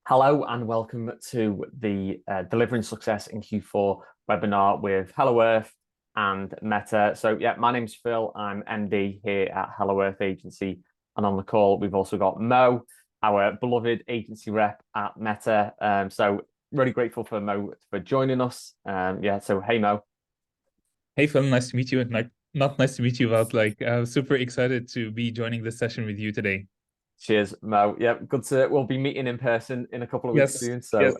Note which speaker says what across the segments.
Speaker 1: Hello and welcome to the Delivering Success in Q4 webinar with Hello Earth and Meta. So yeah, my name's Phil. I'm MD here at Hello Earth Agency. And on the call, we've also got Mo, our beloved agency rep at Meta. So really grateful for Mo for joining us. So hey, Mo.
Speaker 2: Hey Phil, nice to meet you. Not nice to meet you, but super excited to be joining this session with you today.
Speaker 1: Cheers, Mo. Yeah, we'll be meeting in person in a couple of weeks
Speaker 2: Yes,
Speaker 1: soon.
Speaker 2: yes,
Speaker 1: So
Speaker 2: yes.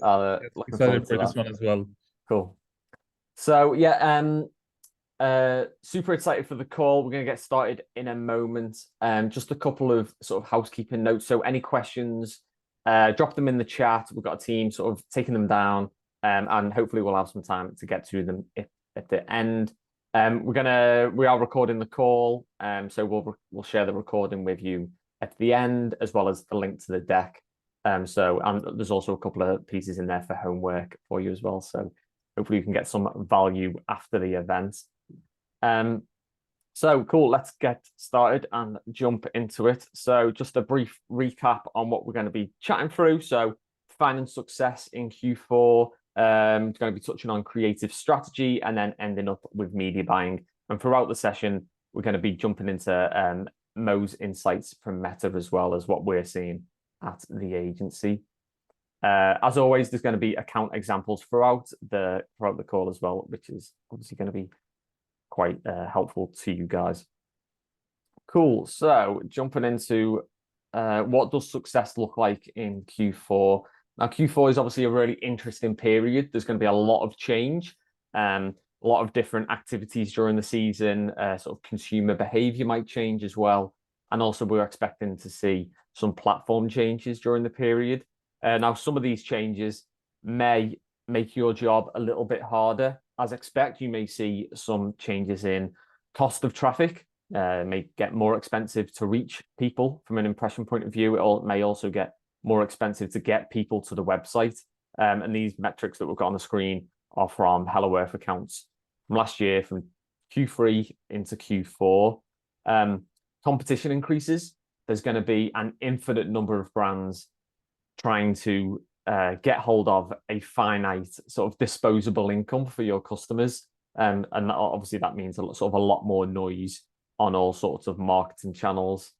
Speaker 1: looking forward
Speaker 2: Excited
Speaker 1: to
Speaker 2: for
Speaker 1: that.
Speaker 2: this one as well.
Speaker 1: Cool. So yeah, super excited for the call. We're going to get started in a moment. Just a couple of sort of housekeeping notes. So any questions, drop them in the chat. We've got a team sort of taking them down, and hopefully we'll have some time to get to them at the end. We are recording the call, so we'll share the recording with you at the end, as well as the link to the deck. And there's also a couple of pieces in there for homework for you as well. So hopefully you can get some value after the event. So cool, let's get started and jump into it. So just a brief recap on what we're going to be chatting through. So finding success in Q4, going to be touching on creative strategy and then ending up with media buying. And throughout the session, we're going to be jumping into Mo's insights from Meta as well as what we're seeing at the agency. As always, there's going to be account examples throughout the call as well, which is obviously going to be quite helpful to you guys. Cool. So jumping into what does success look like in Q4? Now, Q4 is obviously a really interesting period. There's going to be a lot of change, a lot of different activities during the season. Sort of consumer behavior might change as well. And also we're expecting to see some platform changes during the period. Now, some of these changes may make your job a little bit harder. As expect, you may see some changes in cost of traffic. It may get more expensive to reach people from an impression point of view. It may also get more expensive to get people to the website. And these metrics that we've got on the screen are from Hello Earth accounts from last year, from Q3 into Q4. Competition increases. There's going to be an infinite number of brands trying to get hold of a finite sort of disposable income for your customers. And obviously that means sort of a lot more noise on all sorts of marketing channels.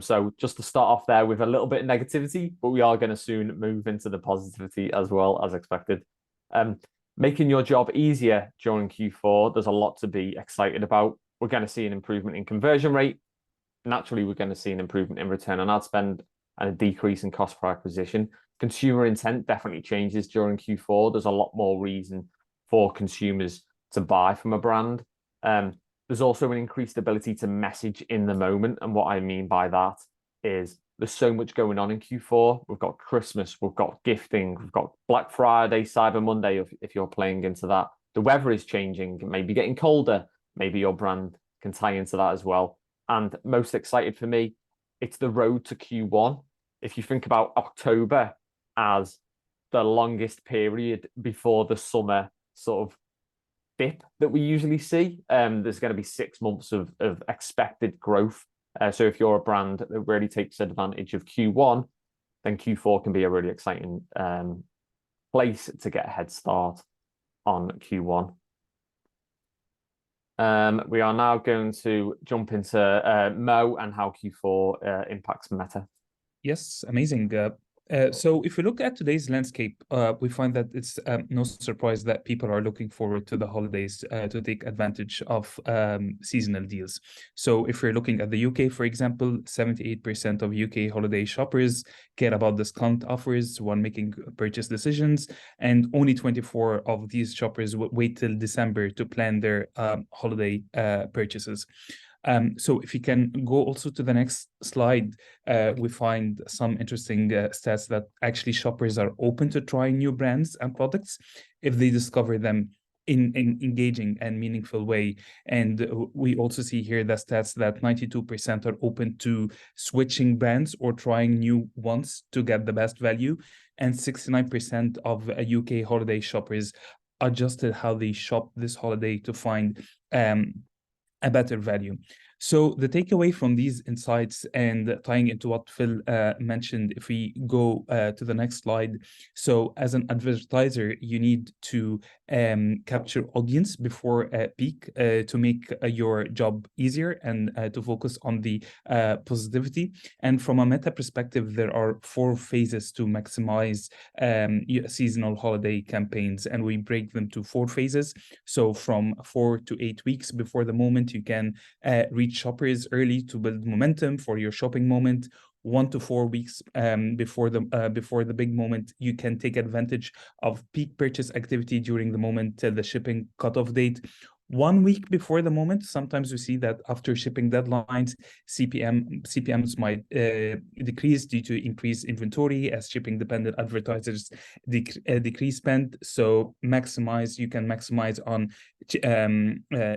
Speaker 1: So just to start off there with a little bit of negativity, but we are going to soon move into the positivity as well as expected. Making your job easier during Q4, there's a lot to be excited about. We're going to see an improvement in conversion rate. Naturally, we're going to see an improvement in return on ad spend and a decrease in cost per acquisition. Consumer intent definitely changes during Q4. There's a lot more reason for consumers to buy from a brand. There's also an increased ability to message in the moment. And what I mean by that is there's so much going on in Q4. We've got Christmas, we've got gifting, we've got Black Friday, Cyber Monday, if you're playing into that. The weather is changing, maybe getting colder. Maybe your brand can tie into that as well. And most excited for me, it's the road to Q1. If you think about October as the longest period before the summer sort of dip that we usually see, there's going to be 6 months of expected growth. So if you're a brand that really takes advantage of Q1, then Q4 can be a really exciting place to get a head start on Q1. We are now going to jump into Mo and how Q4 impacts Meta.
Speaker 2: Yes, amazing. So if we look at today's landscape, we find that it's no surprise that people are looking forward to the holidays to take advantage of seasonal deals. So if we're looking at the UK, for example, 78% of UK holiday shoppers care about discount offers when making purchase decisions, and only 24% of these shoppers wait till December to plan their holiday purchases. So if you can go also to the next slide, we find some interesting stats that actually shoppers are open to trying new brands and products if they discover them in engaging and meaningful way. And we also see here the stats that 92% are open to switching brands or trying new ones to get the best value. And 69% of UK holiday shoppers adjusted how they shop this holiday to find a better value. So the takeaway from these insights and tying into what Phil mentioned, if we go to the next slide. So as an advertiser, you need to capture audience before peak to make your job easier and to focus on the positivity. And from a meta perspective, there are 4 phases to maximize seasonal holiday campaigns, and we break them to 4 phases. So from 4 to 8 weeks before the moment, you can reach shoppers early to build momentum for your shopping moment. 1 to 4 weeks before the big moment, you can take advantage of peak purchase activity during the moment till the shipping cutoff date. 1 week before the moment, sometimes we see that after shipping deadlines, CPMs might decrease due to increased inventory as shipping-dependent advertisers decrease spend. So you can maximize on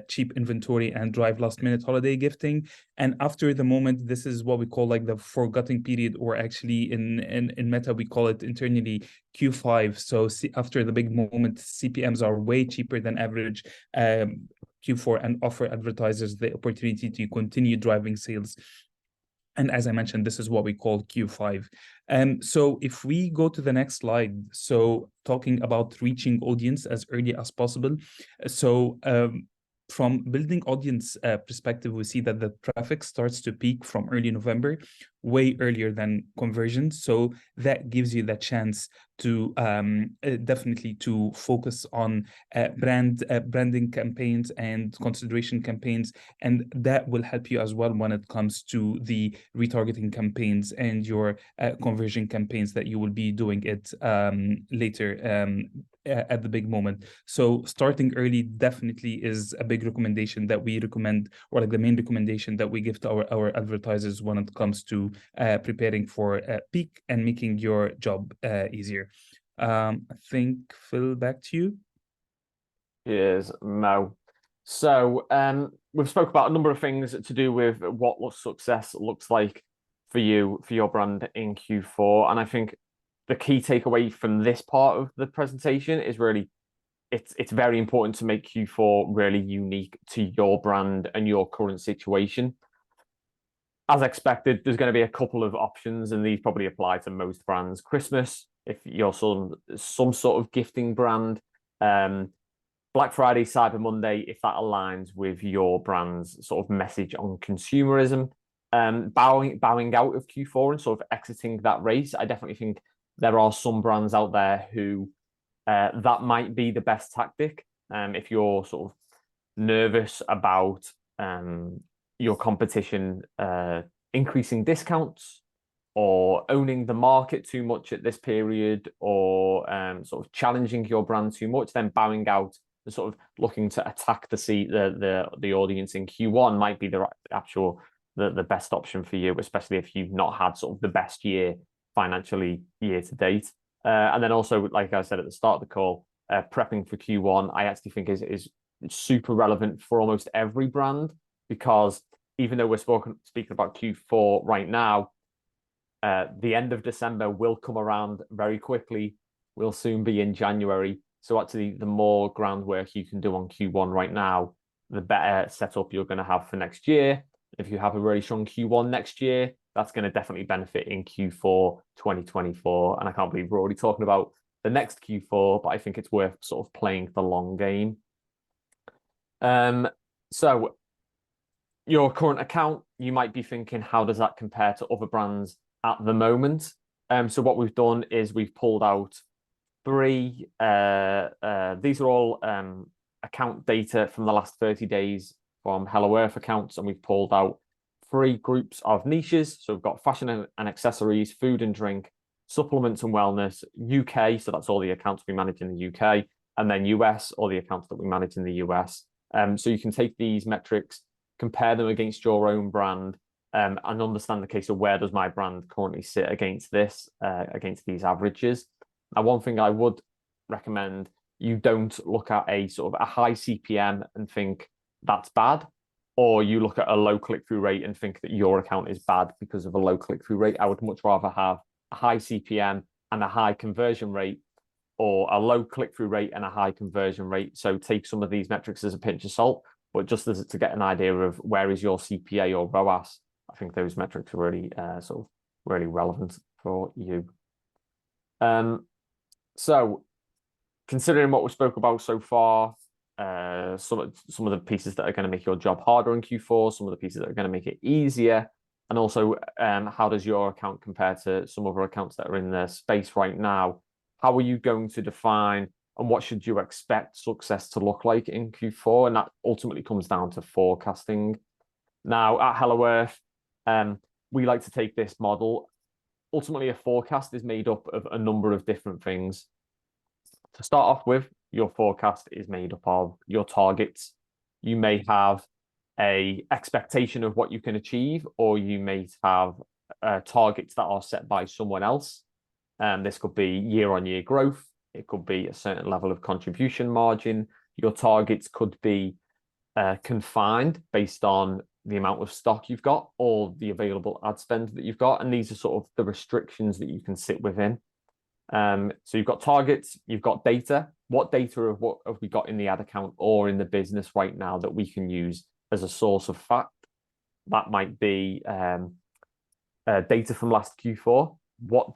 Speaker 2: cheap inventory and drive last-minute holiday gifting. And after the moment, this is what we call like the forgotten period, or actually in Meta, we call it internally Q5. So after the big moment, CPMs are way cheaper than average Q4 and offer advertisers the opportunity to continue driving sales. And as I mentioned, this is what we call Q5. So if we go to the next slide, so talking about reaching audience as early as possible. So from building audience perspective, we see that the traffic starts to peak from early November, way earlier than conversion. So that gives you the chance to definitely to focus on branding campaigns and consideration campaigns, and that will help you as well when it comes to the retargeting campaigns and your conversion campaigns that you will be doing it later at the big moment. So starting early definitely is a big recommendation that we recommend, or like the main recommendation that we give to our advertisers when it comes to preparing for peak and making your job easier. I think, Phil, back to you.
Speaker 1: Cheers, Mo. So we've spoke about a number of things to do with what success looks like for you, for your brand in Q4. And I think the key takeaway from this part of the presentation is really it's very important to make Q4 really unique to your brand and your current situation. As expected, there's going to be a couple of options, and these probably apply to most brands. Christmas, if you're some sort of gifting brand, Black Friday, Cyber Monday, if that aligns with your brand's sort of message on consumerism, bowing out of Q4 and sort of exiting that race. I definitely think there are some brands out there who that might be the best tactic. If you're sort of nervous about your competition increasing discounts or owning the market too much at this period, or sort of challenging your brand too much, then bowing out and sort of looking to attack the audience in Q1 might be the best option for you, especially if you've not had sort of the best year financially year to date. And then also, like I said at the start of the call, prepping for Q1, I actually think is super relevant for almost every brand, because even though we're speaking about Q4 right now, the end of December will come around very quickly. We'll soon be in January. So actually, the more groundwork you can do on Q1 right now, the better setup you're going to have for next year. If you have a really strong Q1 next year, that's going to definitely benefit in Q4 2024. And I can't believe we're already talking about the next Q4, but I think it's worth sort of playing the long game. So your current account, you might be thinking, how does that compare to other brands at the moment? So what we've done is we've pulled out 3. These are all account data from the last 30 days from Hello Earth accounts, and we've pulled out 3 groups of niches. So we've got fashion and accessories, food and drink, supplements and wellness, UK. So that's all the accounts we manage in the UK, and then US, all the accounts that we manage in the US. So you can take these metrics, compare them against your own brand, and understand the case of where does my brand currently sit against this, against these averages. Now, one thing I would recommend, you don't look at a sort of a high CPM and think that's bad, or you look at a low click-through rate and think that your account is bad because of a low click-through rate. I would much rather have a high CPM and a high conversion rate, or a low click-through rate and a high conversion rate. So take some of these metrics as a pinch of salt. but just as to get an idea of where is your CPA or ROAS, I think those metrics are really sort of really relevant for you. So considering what we spoke about so far, some of the pieces that are going to make your job harder in Q4, some of the pieces that are going to make it easier, and also how does your account compare to some other accounts that are in the space right now? How are you going to define and what should you expect success to look like in Q4? And that ultimately comes down to forecasting. Now, at Hello Earth, we like to take this model. Ultimately, a forecast is made up of a number of different things. To start off with, your forecast is made up of your targets. You may have an expectation of what you can achieve, or you may have targets that are set by someone else. This could be year-on-year growth. It could be a certain level of contribution margin. Your targets could be confined based on the amount of stock you've got or the available ad spend that you've got. And these are sort of the restrictions that you can sit within. So you've got targets, you've got data. What data of what have we got in the ad account or in the business right now that we can use as a source of fact? That might be data from last Q4. What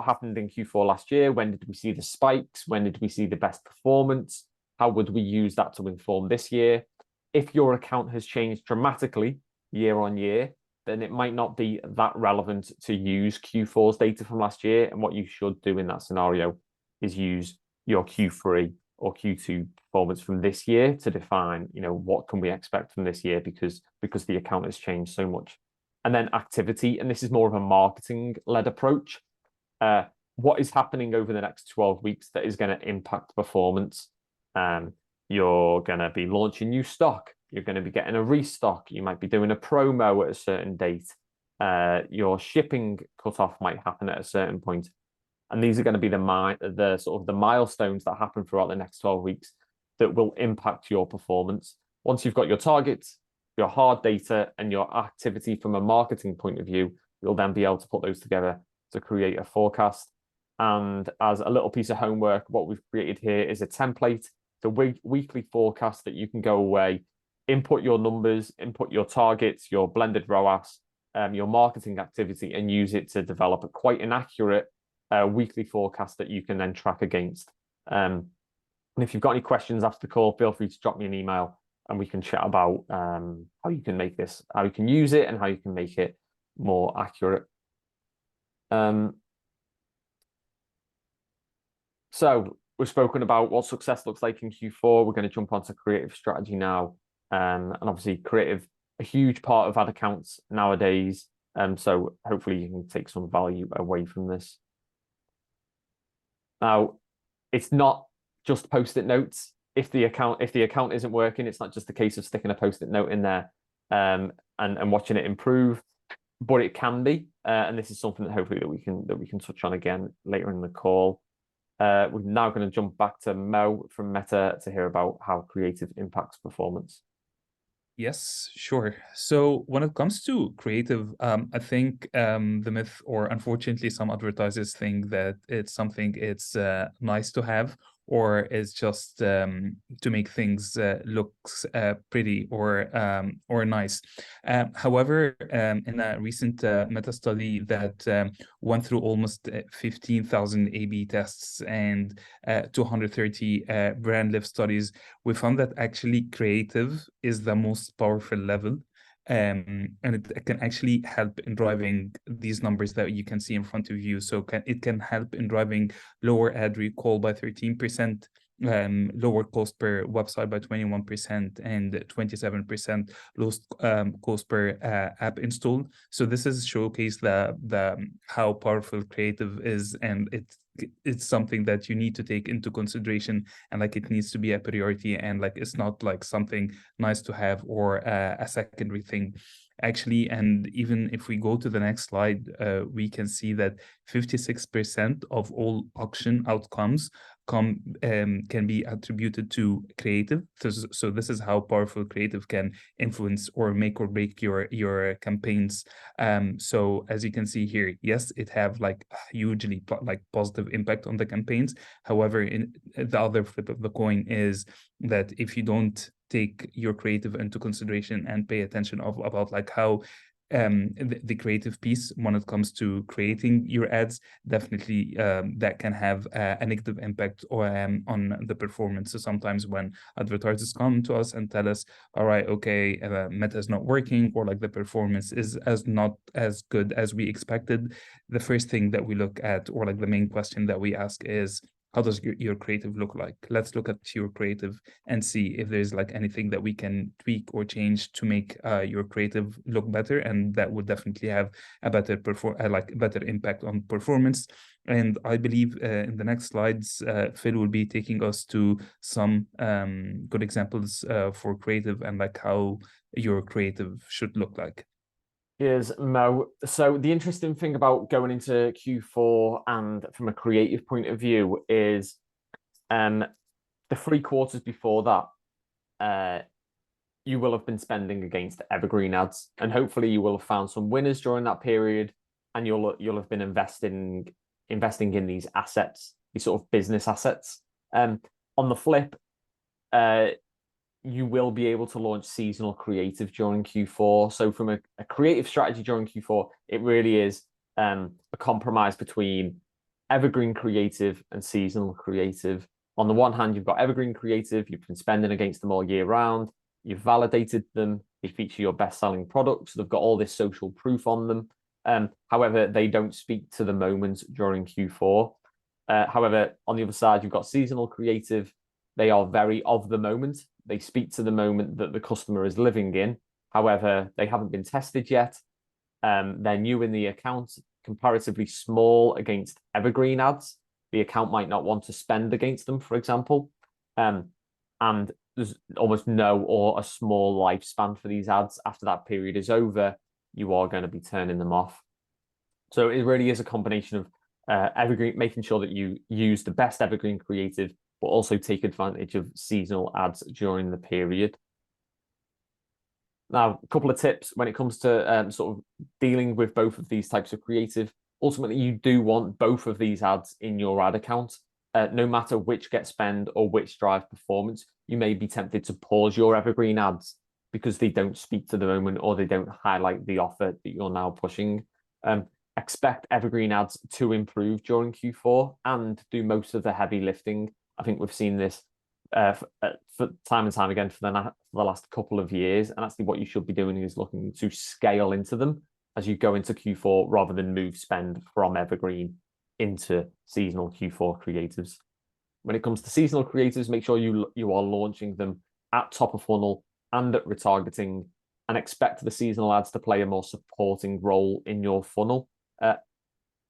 Speaker 1: happened in Q4 last year? When did we see the spikes? When did we see the best performance? How would we use that to inform this year? If your account has changed dramatically year on year, then it might not be that relevant to use Q4's data from last year. And what you should do in that scenario is use your Q3 or Q2 performance from this year to define, what can we expect from this year because the account has changed so much. And then activity, and this is more of a marketing-led approach. What is happening over the next 12 weeks that is going to impact performance? You're going to be launching new stock. You're going to be getting a restock. You might be doing a promo at a certain date. Your shipping cutoff might happen at a certain point. And these are going to be the sort of the milestones that happen throughout the next 12 weeks that will impact your performance. Once you've got your targets, your hard data, and your activity from a marketing point of view, you'll then be able to put those together to create a forecast. And as a little piece of homework, what we've created here is a template, the weekly forecast that you can go away, input your numbers, input your targets, your blended ROAS, your marketing activity, and use it to develop quite an accurate weekly forecast that you can then track against. And if you've got any questions after the call, feel free to drop me an email and we can chat about how you can make this, how you can use it, and how you can make it more accurate. So we've spoken about what success looks like in Q4. We're going to jump onto creative strategy now. And obviously creative, a huge part of ad accounts nowadays. So hopefully you can take some value away from this. Now, it's not just post-it notes. If the account isn't working, it's not just a case of sticking a post-it note in there and watching it improve, but it can be. And this is something that hopefully that we can touch on again later in the call. We're now going to jump back to Mo from Meta to hear about how creative impacts performance.
Speaker 2: Yes, sure. So when it comes to creative, I think the myth, or unfortunately some advertisers think that it's something it's nice to have, or is just to make things look pretty or nice. However, in a recent meta study that went through almost 15,000 A/B tests and 230 brand lift studies, we found that actually creative is the most powerful level. And it can actually help in driving these numbers that you can see in front of you. So it can help in driving lower ad recall by 13%, lower cost per website by 21%, and 27% lost cost per app install. So this is showcase the how powerful creative is, and it's something that you need to take into consideration, and like it needs to be a priority, and like it's not like something nice to have or a secondary thing actually. And even if we go to the next slide, we can see that 56% of all auction outcomes can be attributed to creative. So this is how powerful creative can influence or make or break your campaigns. So as you can see here, yes, it have like hugely like positive impact on the campaigns. However, in the other flip of the coin is that if you don't take your creative into consideration and pay attention about like how the creative piece when it comes to creating your ads, definitely that can have a negative impact on the performance. So sometimes when advertisers come to us and tell us, all right, okay, Meta is not working, or like the performance is not as good as we expected, the first thing that we look at, or like the main question that we ask is, how does your creative look like? Let's look at your creative and see if there's like anything that we can tweak or change to make your creative look better, and that would definitely have a better better impact on performance. And I believe in the next slides, Phil will be taking us to some good examples for creative and like how your creative should look like.
Speaker 1: Here's Mo. So the interesting thing about going into Q4 and from a creative point of view is the 3 quarters before that, you will have been spending against evergreen ads, and hopefully you will have found some winners during that period, and you'll have been investing in these assets, these sort of business assets. On the flip, you will be able to launch seasonal creative during Q4. So from a creative strategy during Q4, it really is a compromise between evergreen creative and seasonal creative. On the one hand, you've got evergreen creative, you've been spending against them all year round, you've validated them, they feature your best-selling products, they've got all this social proof on them. However, they don't speak to the moment during Q4. However, on the other side, you've got seasonal creative. They are very of the moment. They speak to the moment that the customer is living in. However, they haven't been tested yet. They're new in the account, comparatively small against evergreen ads. The account might not want to spend against them, for example. And there's almost no or a small lifespan for these ads. After that period is over, you are going to be turning them off. So it really is a combination of evergreen, making sure that you use the best evergreen creative, but also take advantage of seasonal ads during the period. Now, a couple of tips when it comes to sort of dealing with both of these types of creative. Ultimately, you do want both of these ads in your ad account. No matter which get spend or which drive performance, you may be tempted to pause your evergreen ads because they don't speak to the moment or they don't highlight the offer that you're now pushing. Expect evergreen ads to improve during Q4 and do most of the heavy lifting. I think we've seen this for time and time again for the last couple of years. And actually what you should be doing is looking to scale into them as you go into Q4 rather than move spend from evergreen into seasonal Q4 creatives. When it comes to seasonal creatives, make sure you are launching them at top of funnel and at retargeting, and expect the seasonal ads to play a more supporting role in your funnel.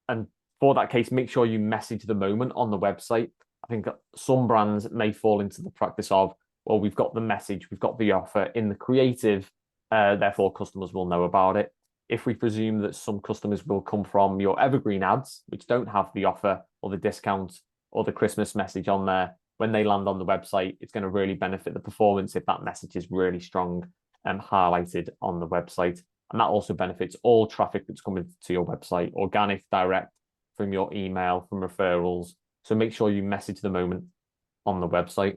Speaker 1: And for that case, make sure you message the moment on the website. I think some brands may fall into the practice of, well, we've got the message, we've got the offer in the creative, therefore customers will know about it. If we presume that some customers will come from your evergreen ads, which don't have the offer or the discount or the Christmas message on there, when they land on the website, it's going to really benefit the performance if that message is really strong and highlighted on the website. And that also benefits all traffic that's coming to your website, organic, direct, from your email, from referrals. So make sure you message the moment on the website.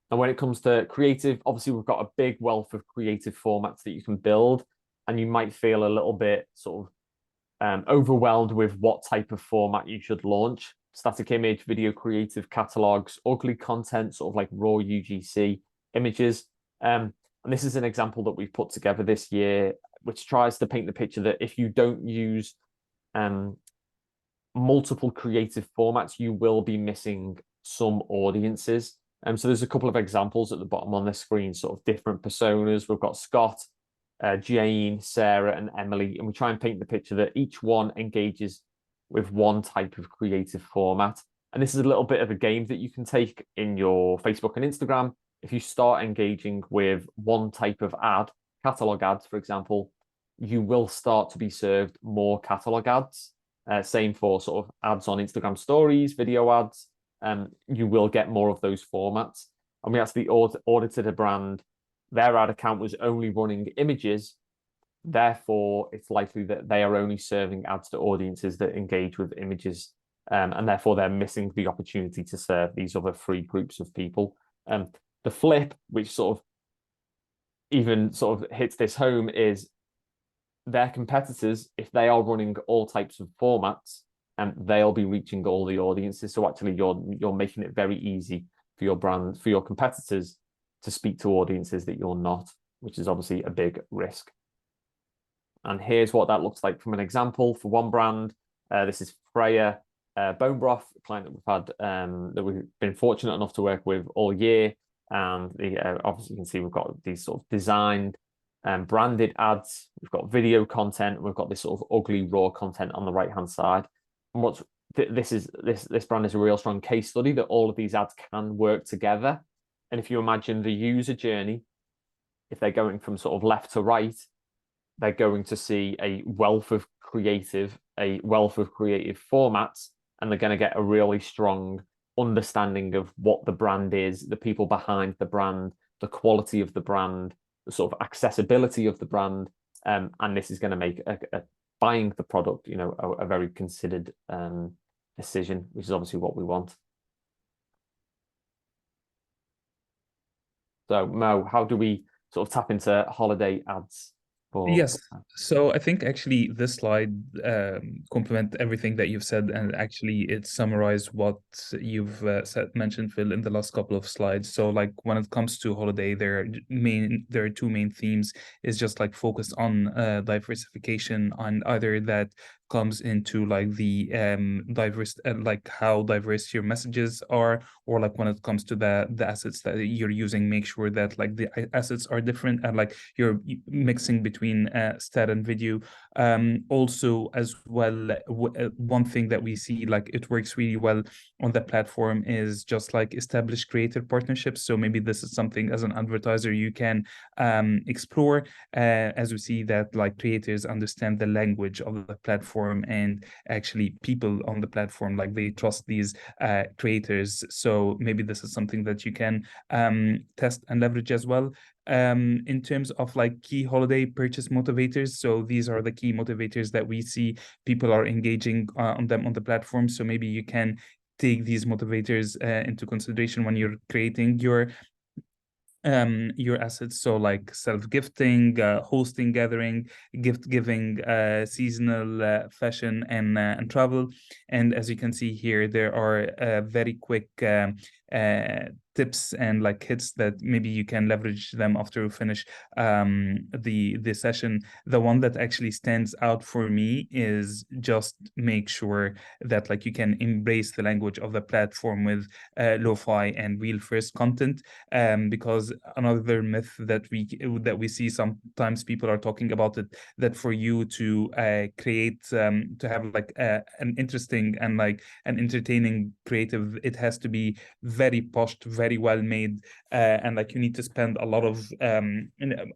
Speaker 1: And when it comes to creative, obviously we've got a big wealth of creative formats that you can build, and you might feel a little bit sort of overwhelmed with what type of format you should launch. Static image, video creative, catalogs, ugly content, sort of like raw UGC images. And this is an example that we've put together this year, which tries to paint the picture that if you don't use multiple creative formats, you will be missing some audiences. So there's a couple of examples at the bottom on the screen, sort of different personas. We've got Scott, Jane, Sarah, and Emily, and we try and paint the picture that each one engages with one type of creative format. And this is a little bit of a game that you can take in your Facebook and Instagram. If you start engaging with one type of ad, catalog ads, for example, you will start to be served more catalog ads. Same for sort of ads on Instagram stories, video ads. You will get more of those formats. And we actually audited a brand. Their ad account was only running images. Therefore, it's likely that they are only serving ads to audiences that engage with images. And therefore, they're missing the opportunity to serve these other three groups of people. The flip, which sort of even sort of hits this home, is their competitors, if they are running all types of formats, and they'll be reaching all the audiences. So actually, you're making it very easy for your brand, for your competitors, to speak to audiences that you're not, which is obviously a big risk. And here's what that looks like from an example for one brand. This is Freya Bone Broth, a client that we've had, that we've been fortunate enough to work with all year. And obviously, you can see we've got these sort of designed branded ads. We've got video content. We've got this sort of ugly raw content on the right hand side. And what's this brand is a real strong case study that all of these ads can work together. And if you imagine the user journey, if they're going from sort of left to right, they're going to see a wealth of creative formats, and they're going to get a really strong understanding of what the brand is, the people behind the brand, the quality of the brand, the sort of accessibility of the brand, and this is going to make buying the product, a very considered decision, which is obviously what we want. So Mo, how do we sort of tap into holiday ads?
Speaker 2: Yes, so I think actually this slide complement everything that you've said, and actually it summarized what you've mentioned, Phil, in the last couple of slides. So like when it comes to holiday, there are two main themes. Is just like focus on diversification, and either that comes into like the diverse, like how diverse your messages are, or like when it comes to the assets that you're using, make sure that like the assets are different and like you're mixing between stat and video. Also as well, one thing that we see like it works really well on the platform is just like established creator partnerships. So maybe this is something as an advertiser you can explore, as we see that like creators understand the language of the platform, and actually people on the platform, like they trust these creators. So maybe this is something that you can test and leverage as well. In terms of like key holiday purchase motivators, so these are the key motivators that we see people are engaging on them on the platform. So maybe you can take these motivators into consideration when you're creating your assets. So like self-gifting, hosting gathering, gift giving, seasonal fashion, and travel. And as you can see here, there are very quick tips and like hits that maybe you can leverage them after you finish the session. The one that actually stands out for me is just make sure that like you can embrace the language of the platform with lo-fi and real first content, because another myth that we see sometimes people are talking about it, that for you to create to have like an interesting and like an entertaining creative, it has to be very poshed, very well made, and like you need to spend a lot of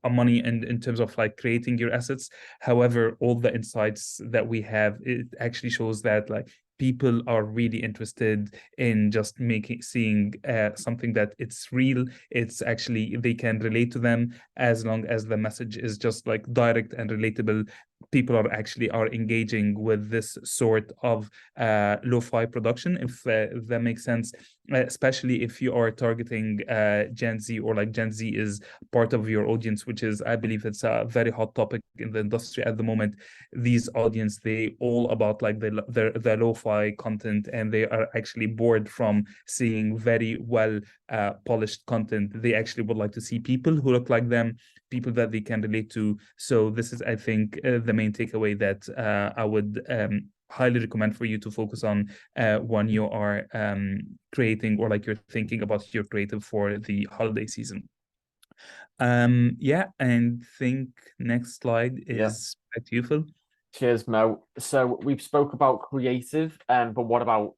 Speaker 2: money in terms of like creating your assets. However, all the insights that we have, it actually shows that like people are really interested in just seeing something that it's real, it's actually they can relate to them, as long as the message is just like direct and relatable. People are engaging with this sort of lo-fi production, if that makes sense, especially if you are targeting Gen Z, or like Gen Z is part of your audience, which is, I believe it's a very hot topic in the industry at the moment. These audience, they all about like the lo-fi content, and they are actually bored from seeing very well polished content. They actually would like to see people who look like them, people that they can relate to. So this is, I think, the main takeaway that I would highly recommend for you to focus on when you are creating, or like you're thinking about your creative for the holiday season. Yeah, and think next slide is back to you, Phil.
Speaker 1: Cheers, Mo. So we've spoke about creative, but what about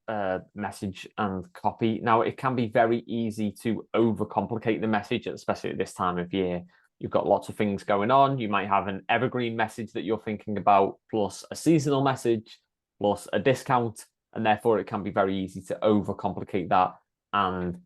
Speaker 1: message and copy? Now, it can be very easy to overcomplicate the message, especially at this time of year. You've got lots of things going on. You might have an evergreen message that you're thinking about, plus a seasonal message. plus a discount, and therefore it can be very easy to overcomplicate that and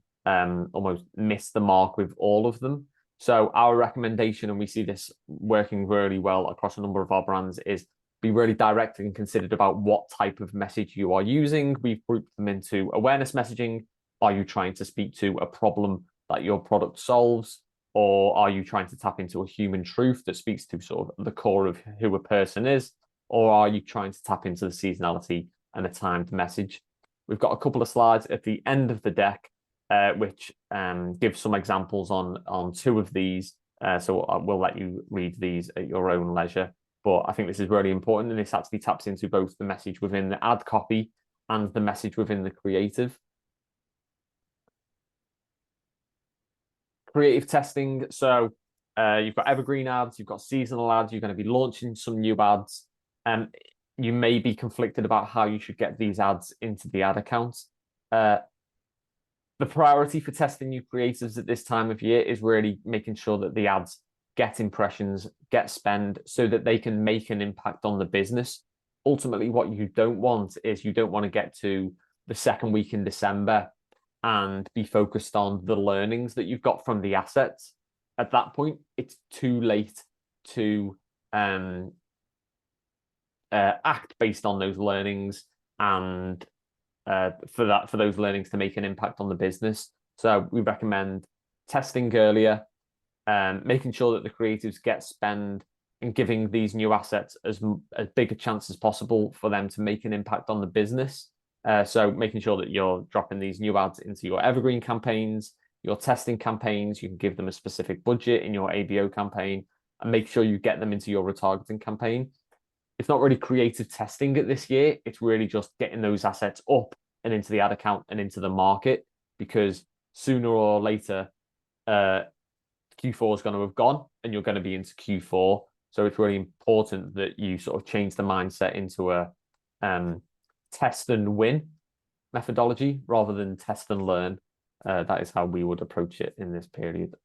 Speaker 1: almost miss the mark with all of them. So our recommendation, and we see this working really well across a number of our brands, is be really direct and considered about what type of message you are using. We've grouped them into awareness messaging. Are you trying to speak to a problem that your product solves? Or are you trying to tap into a human truth that speaks to sort of the core of who a person is? Or are you trying to tap into the seasonality and a timed message? We've got a couple of slides at the end of the deck, which give some examples on two of these. So we'll let you read these at your own leisure. But I think this is really important, and this actually taps into both the message within the ad copy and the message within the creative. Creative testing. So you've got evergreen ads, you've got seasonal ads, you're going to be launching some new ads. You may be conflicted about how you should get these ads into the ad accounts. The priority for testing new creatives at this time of year is really making sure that the ads get impressions, get spend, so that they can make an impact on the business. Ultimately, what you don't want is you don't want to get to the second week in December and be focused on the learnings that you've got from the assets. At that point, it's too late to act based on those learnings and for those learnings to make an impact on the business. So we recommend testing earlier, making sure that the creatives get spend, and giving these new assets as big a chance as possible for them to make an impact on the business. So making sure that you're dropping these new ads into your evergreen campaigns, your testing campaigns. You can give them a specific budget in your ABO campaign, and make sure you get them into your retargeting campaign. It's not really creative testing at this year. It's really just getting those assets up and into the ad account and into the market, because sooner or later, Q4 is going to have gone and you're going to be into Q4. So it's really important that you sort of change the mindset into a test and win methodology rather than test and learn. That is how we would approach it in this period.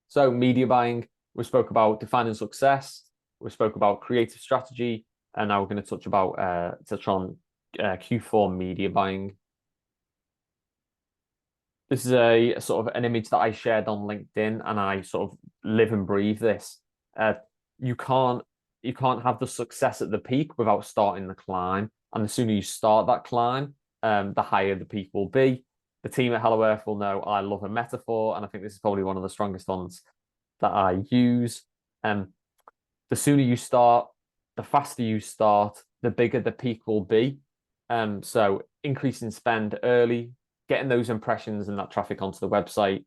Speaker 1: So media buying, we spoke about defining success, we spoke about creative strategy, and now we're going to touch on Q4 media buying. This is a sort of an image that I shared on LinkedIn, and I sort of live and breathe this. You can't have the success at the peak without starting the climb, and the sooner you start that climb, the higher the peak will be. The team at Hello Earth will know I love a metaphor, and I think this is probably one of the strongest ones that I use. The sooner you start, the faster you start, the bigger the peak will be. So increasing spend early, getting those impressions and that traffic onto the website,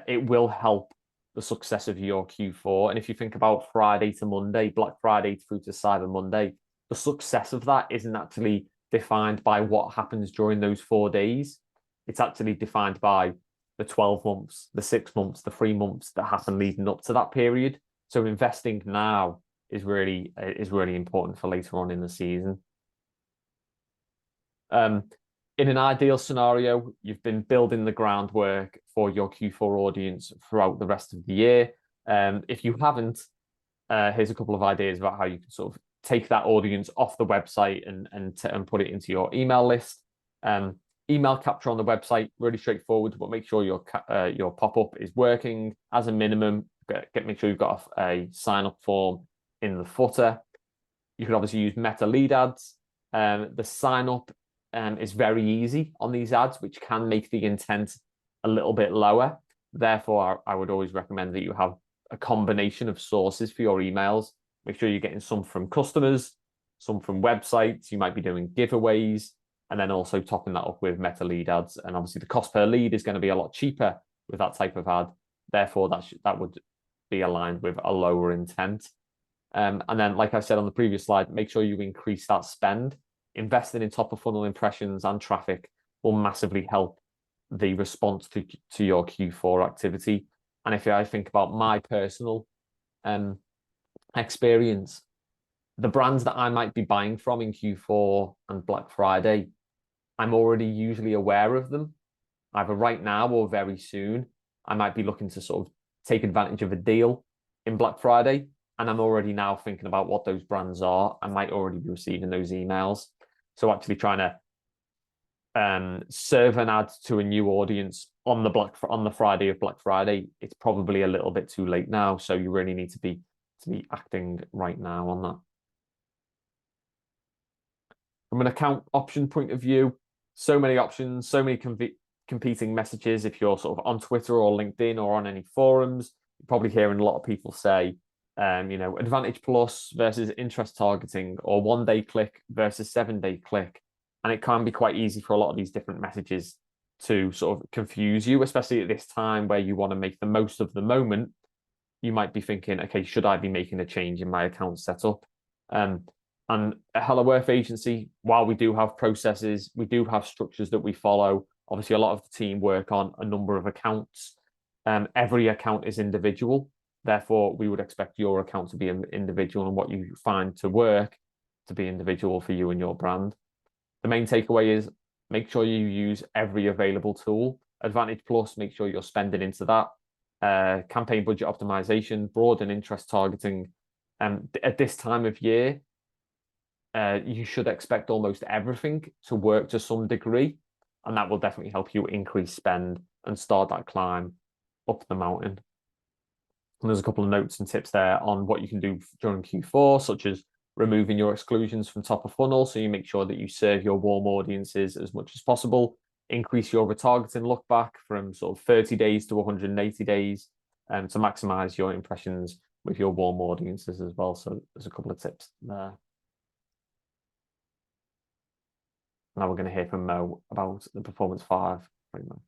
Speaker 1: it will help the success of your Q4. And if you think about Friday to Monday, Black Friday through to Cyber Monday, the success of that isn't actually defined by what happens during those 4 days. It's actually defined by the 12 months, the 6 months, the 3 months that happen leading up to that period. So investing now is really important for later on in the season. In an ideal scenario, you've been building the groundwork for your Q4 audience throughout the rest of the year. If you haven't, here's a couple of ideas about how you can sort of take that audience off the website and put it into your email list. Email capture on the website, really straightforward, but make sure your pop-up is working. As a minimum, make sure you've got a sign-up form in the footer. You can obviously use meta lead ads. The sign-up is very easy on these ads, which can make the intent a little bit lower. Therefore, I would always recommend that you have a combination of sources for your emails. Make sure you're getting some from customers, some from websites. You might be doing giveaways, and then also topping that up with meta lead ads. And obviously the cost per lead is going to be a lot cheaper with that type of ad. Therefore, that would be aligned with a lower intent. And then, like I said on the previous slide, make sure you increase that spend. Investing in top of funnel impressions and traffic will massively help the response to your Q4 activity. And if I think about my personal experience, the brands that I might be buying from in Q4 and Black Friday, I'm already usually aware of them, either right now or very soon. I might be looking to sort of take advantage of a deal in Black Friday, and I'm already now thinking about what those brands are. I might already be receiving those emails. So actually trying to serve an ad to a new audience on the Friday of Black Friday, it's probably a little bit too late now. So you really need to be acting right now on that. From an account option point of view, so many options, so many competing messages. If you're sort of on Twitter or LinkedIn or on any forums, you're probably hearing a lot of people say, Advantage Plus versus interest targeting, or 1-day click versus 7-day click. And it can be quite easy for a lot of these different messages to sort of confuse you, especially at this time where you want to make the most of the moment. You might be thinking, okay, should I be making a change in my account setup? And at Hello Earth Agency, while we do have processes, we do have structures that we follow. Obviously, a lot of the team work on a number of accounts. Every account is individual. Therefore, we would expect your account to be individual and what you find to work to be individual for you and your brand. The main takeaway is make sure you use every available tool. Advantage Plus, make sure you're spending into that. Campaign budget optimization, broad and interest targeting. At this time of year, you should expect almost everything to work to some degree, and that will definitely help you increase spend and start that climb up the mountain. And there's a couple of notes and tips there on what you can do during Q4, such as removing your exclusions from top of funnel, so you make sure that you serve your warm audiences as much as possible. Increase your retargeting look back from sort of 30 days to 180 days to maximize your impressions with your warm audiences as well. So there's a couple of tips there. Now we're going to hear from Mo about the Performance 5 framework.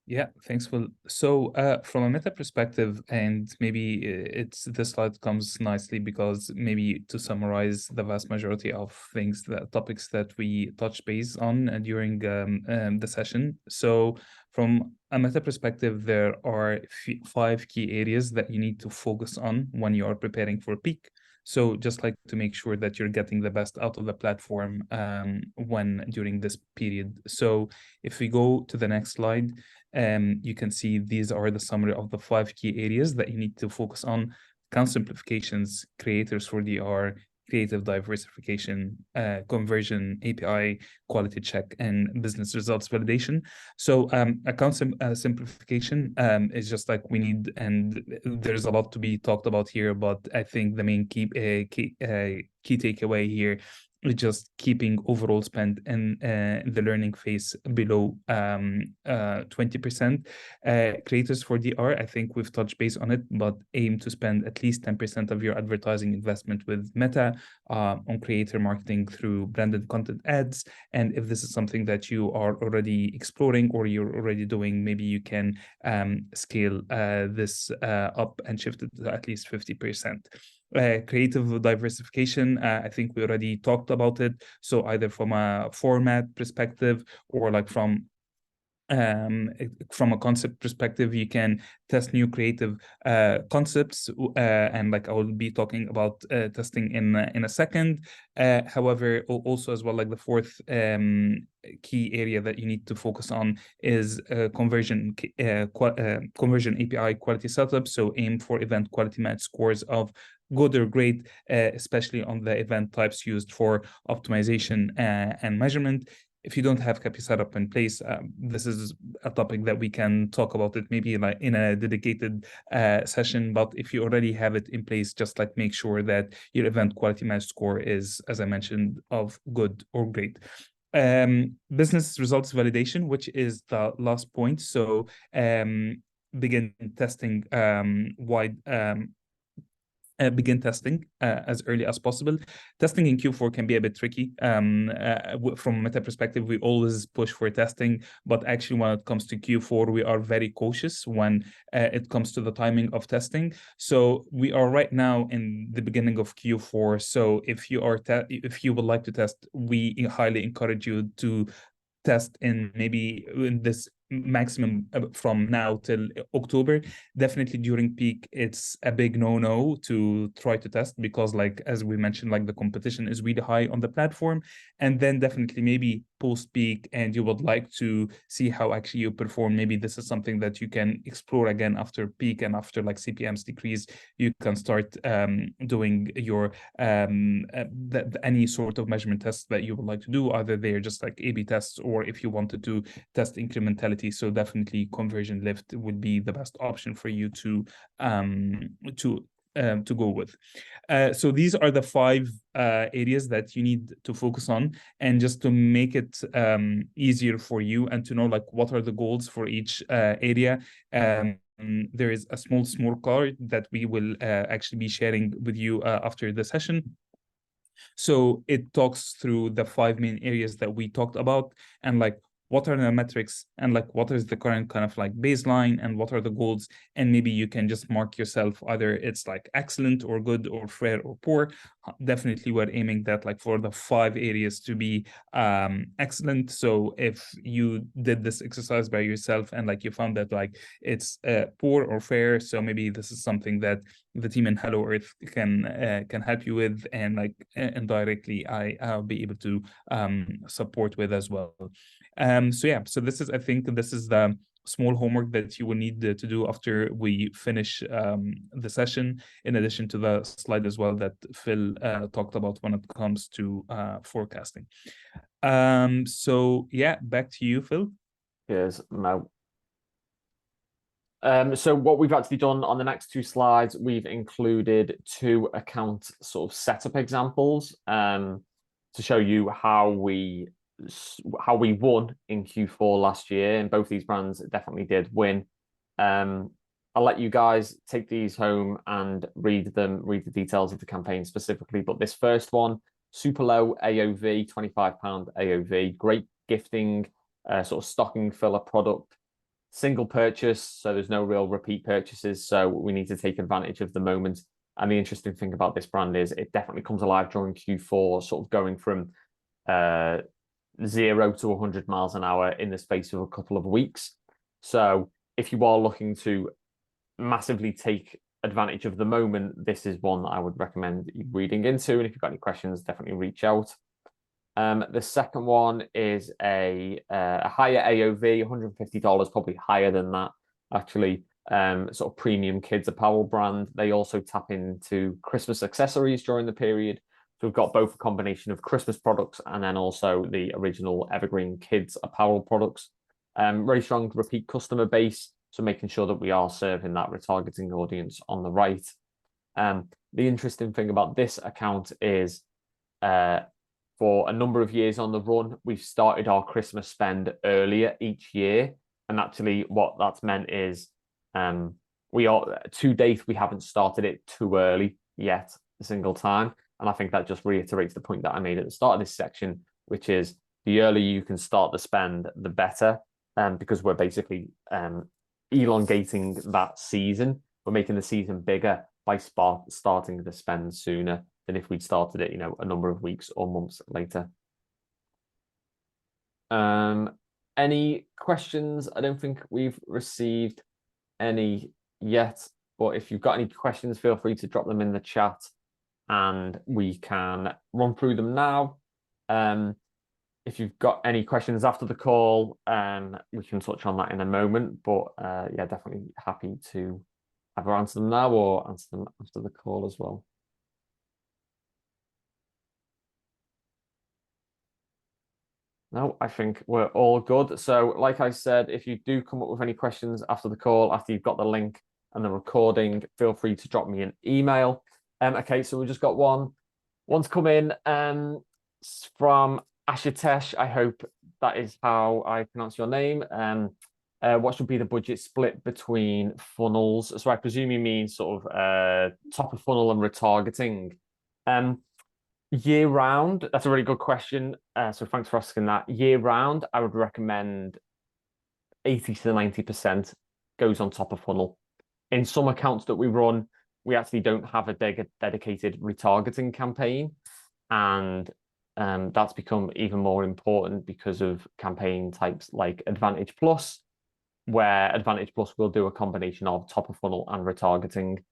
Speaker 2: Yeah, thanks, Will. So from a meta perspective, and maybe this slide comes nicely because maybe to summarize the vast majority of topics that we touch base on during the session. So from a meta perspective, there are 5 key areas that you need to focus on when you are preparing for peak. So just like to make sure that you're getting the best out of the platform during this period. So if we go to the next slide, you can see these are the summary of the 5 key areas that you need to focus on: account simplifications, creators for DR, creative diversification, conversion, API, quality check, and business results validation. So account simplification is just like we need, and there's a lot to be talked about here, but I think the main key takeaway here is just keeping overall spend in the learning phase below 20%. Creators for DR, I think we've touched base on it, but aim to spend at least 10% of your advertising investment with Meta on creator marketing through branded content ads. And if this is something that you are already exploring or you're already doing, maybe you can scale this up and shift it to at least 50%. Creative diversification, I think we already talked about it. So either from a format perspective or like from a concept perspective, you can test new creative concepts, and like I will be talking about testing in a second. However, also as well, like the 4th key area that you need to focus on is conversion API quality setup. So aim for event quality match scores of good or great, especially on the event types used for optimization and measurement. If you don't have CAPI setup in place, this is a topic that we can talk about it maybe like in a dedicated session. But if you already have it in place, just like make sure that your event quality match score is, as I mentioned, of good or great. Business results validation, which is the last point. So begin testing begin testing as early as possible. Testing in Q4 can be a bit tricky. From a meta perspective, we always push for testing, but actually when it comes to Q4, we are very cautious when it comes to the timing of testing. So we are right now in the beginning of Q4. So if you would like to test, we highly encourage you to test in this maximum from now till October. Definitely during peak, it's a big no to try to test because, like as we mentioned, like the competition is really high on the platform. And then definitely maybe post-peak and you would like to see how actually you perform, maybe this is something that you can explore again after peak, and after like CPMs decrease, you can start doing your any sort of measurement tests that you would like to do. Either they're just like A/B tests, or if you wanted to test incrementality. So definitely conversion lift would be the best option for you to go with. So these are the 5 areas that you need to focus on, and just to make it easier for you and to know like what are the goals for each area. There is a small card that we will actually be sharing with you after the session. So it talks through the 5 main areas that we talked about, and like what are the metrics, and like what is the current kind of like baseline, and what are the goals. And maybe you can just mark yourself, either it's like excellent or good or fair or poor. Definitely we're aiming that like for the 5 areas to be excellent. So if you did this exercise by yourself and like you found that like it's poor or fair, so maybe this is something that the team in Hello Earth can help you with, and like indirectly I'll be able to support with as well. So yeah, so this is, I think this is the small homework that you will need to do after we finish the session, in addition to the slide as well that Phil talked about when it comes to forecasting. So yeah, back to you, Phil.
Speaker 1: Cheers, Mo. So what we've actually done on the next 2 slides, we've included 2 account sort of setup examples to show you how we won in Q4 last year, and both these brands definitely did win. I'll let you guys take these home and read the details of the campaign specifically. But this first one, super low AOV, £25 AOV, great gifting, sort of stocking filler product, single purchase, so there's no real repeat purchases. So we need to take advantage of the moment. And the interesting thing about this brand is it definitely comes alive during Q4, sort of going from 0 to 100 miles an hour in the space of a couple of weeks. So if you are looking to massively take advantage of the moment, this is one that I would recommend reading into. And if you've got any questions, definitely reach out. The second one is a higher AOV, $150, probably higher than that, actually. Sort of premium kids apparel brand. They also tap into Christmas accessories during the period. So we've got both a combination of Christmas products and then also the original evergreen kids apparel products. Very strong repeat customer base, so making sure that we are serving that retargeting audience on the right. The interesting thing about this account is for a number of years on the run, we've started our Christmas spend earlier each year. And actually what that's meant is we are, to date, we haven't started it too early yet a single time. And I think that just reiterates the point that I made at the start of this section, which is the earlier you can start the spend, the better, because we're basically elongating that season. We're making the season bigger by starting the spend sooner than if we'd started it, a number of weeks or months later. Any questions? I don't think we've received any yet, but if you've got any questions, feel free to drop them in the chat and we can run through them now. If you've got any questions after the call, we can touch on that in a moment, but yeah, definitely happy to either answer them now or answer them after the call as well. No, I think we're all good. So like I said, if you do come up with any questions after the call, after you've got the link and the recording, feel free to drop me an email. Okay, so we just got one's come in from Ashutesh. I hope that is how I pronounce your name. What should be the budget split between funnels? So I presume you mean sort of top of funnel and retargeting. Year round, that's a really good question. So thanks for asking that. Year round, I would recommend 80 to 90% goes on top of funnel. In some accounts that we run, we actually don't have a dedicated retargeting campaign. And that's become even more important because of campaign types like Advantage Plus, where Advantage Plus will do a combination of top of funnel and retargeting.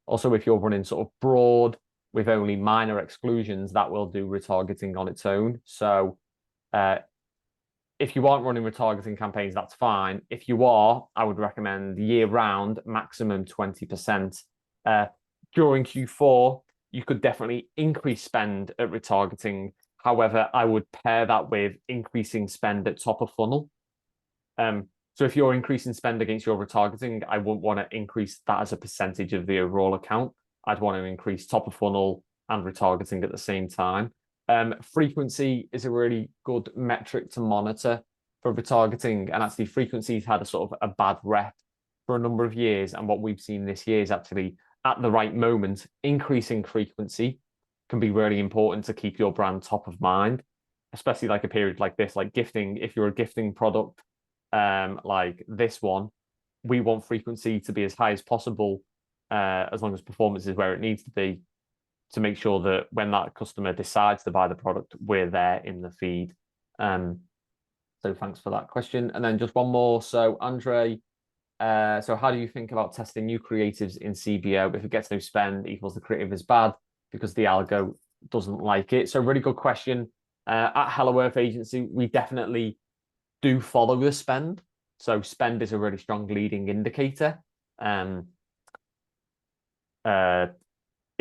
Speaker 1: Also, if you're running sort of broad with only minor exclusions, that will do retargeting on its own. So If you aren't running retargeting campaigns, that's fine. If you are, I would recommend year round, maximum 20%. During Q4, you could definitely increase spend at retargeting. However, I would pair that with increasing spend at top of funnel. So if you're increasing spend against your retargeting, I wouldn't want to increase that as a percentage of the overall account. I'd want to increase top of funnel and retargeting at the same time. Frequency is a really good metric to monitor for retargeting, and actually frequency's had a sort of a bad rep for a number of years. And what we've seen this year is actually at the right moment, increasing frequency can be really important to keep your brand top of mind, especially like a period like this, like gifting. If you're a gifting product, like this one, we want frequency to be as high as possible, as long as performance is where it needs to be, to make sure that when that customer decides to buy the product, we're there in the feed. So thanks for that question. And then just one more. So Andre, so how do you think about testing new creatives in CBO? If it gets no spend equals the creative is bad because the algo doesn't like it. So really good question. At Hello Earth Agency, we definitely do follow the spend. So spend is a really strong leading indicator.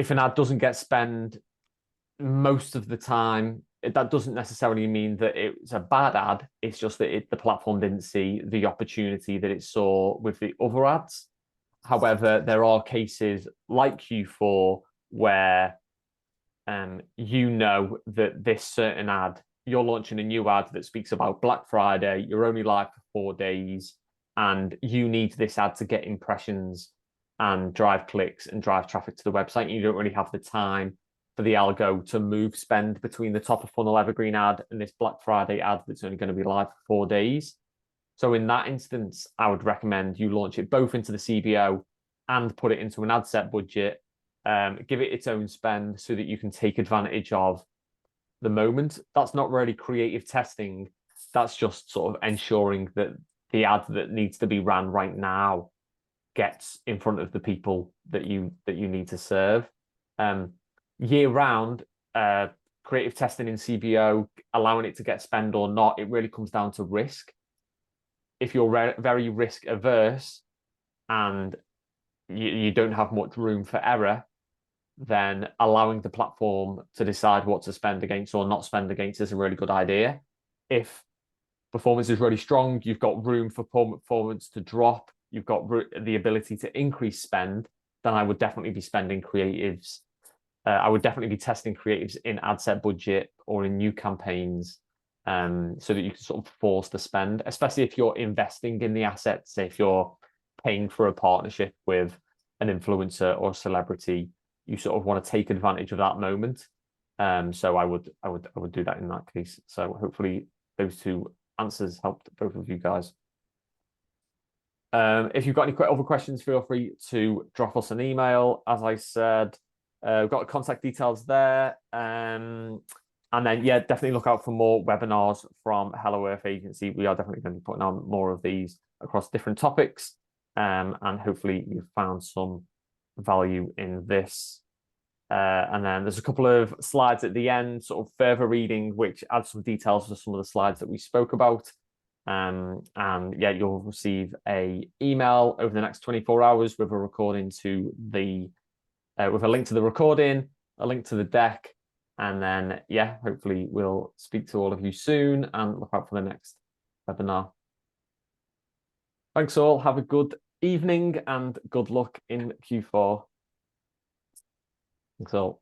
Speaker 1: If an ad doesn't get spend most of the time, that doesn't necessarily mean that it's a bad ad. It's just that the platform didn't see the opportunity that it saw with the other ads. However, there are cases like Q4 where you know that this certain ad, you're launching a new ad that speaks about Black Friday, you're only live for 4 days, and you need this ad to get impressions and drive clicks and drive traffic to the website. You don't really have the time for the algo to move spend between the top of funnel evergreen ad and this Black Friday ad that's only going to be live for 4 days. So in that instance, I would recommend you launch it both into the CBO and put it into an ad set budget, give it its own spend so that you can take advantage of the moment. That's not really creative testing. That's just sort of ensuring that the ad that needs to be ran right now gets in front of the people that you need to serve. Year round, creative testing in CBO, allowing it to get spend or not, it really comes down to risk. If you're very risk averse and you don't have much room for error, then allowing the platform to decide what to spend against or not spend against is a really good idea. If performance is really strong, you've got room for performance to drop, you've got the ability to increase spend, then I would definitely be spending creatives. I would definitely be testing creatives in ad set budget or in new campaigns, so that you can sort of force the spend, especially if you're investing in the assets. Say if you're paying for a partnership with an influencer or a celebrity, you sort of want to take advantage of that moment. So I would do that in that case. So hopefully those two answers helped both of you guys. If you've got any other questions, feel free to drop us an email. As I said, we've got contact details there. And then, yeah, definitely look out for more webinars from Hello Earth Agency. We are definitely going to be putting on more of these across different topics. And hopefully you've found some value in this. And then there's a couple of slides at the end, sort of further reading, which adds some details to some of the slides that we spoke about. And yeah, you'll receive an email over the next 24 hours with a recording to the, with a link to the recording, a link to the deck. And then, yeah, hopefully we'll speak to all of you soon and look out for the next webinar. Thanks all. Have a good evening and good luck in Q4. Thanks all.